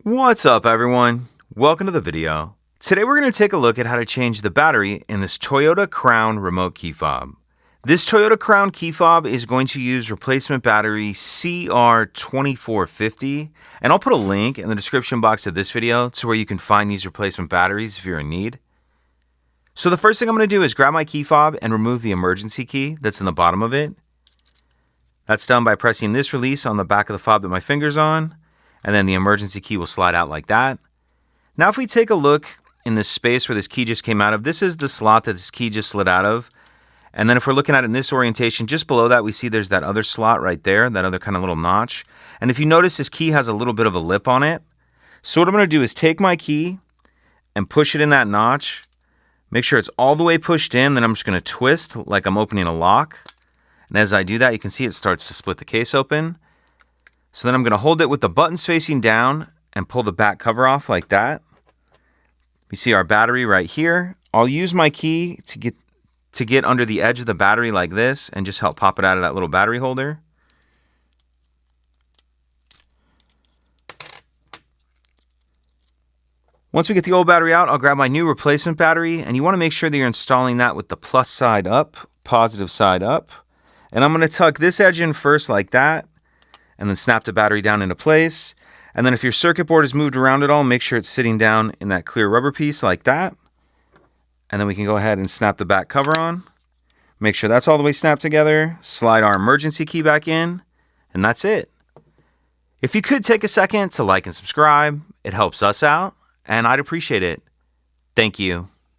What's up, everyone? Welcome to the video. Today we're going to take a look at how to change the battery in this Toyota Crown remote key fob. This Toyota Crown key fob is going to use replacement battery CR2450, and I'll put a link in the description box of this video to where you can find these replacement batteries if you're in need. So the first thing I'm going to do is grab my key fob and remove the emergency key that's in the bottom of it. That's done by pressing this release on the back of the fob that my finger's on, and then the emergency key will slide out like that. Now if we take a look in this space where this key just came out of, this is the slot that this key just slid out of. And then if we're looking at it in this orientation, just below that we see there's that other slot right there, that other kind of little notch. And if you notice, this key has a little bit of a lip on it. So what I'm going to do is take my key and push it in that notch. Make sure it's all the way pushed in, then I'm just going to twist like I'm opening a lock. And as I do that, you can see it starts to split the case open. So then I'm going to hold it with the buttons facing down and pull the back cover off like that. You see our battery right here. I'll use my key to get under the edge of the battery like this and just help pop it out of that little battery holder. Once we get the old battery out, I'll grab my new replacement battery, and you want to make sure that you're installing that with the plus side up, positive side up. And I'm going to tuck this edge in first like that, and then snap the battery down into place. And then if your circuit board is moved around at all, make sure it's sitting down in that clear rubber piece like that. And then we can go ahead and snap the back cover on. Make sure that's all the way snapped together. Slide our emergency key back in, and that's it. If you could take a second to like and subscribe, it helps us out, and I'd appreciate it. Thank you.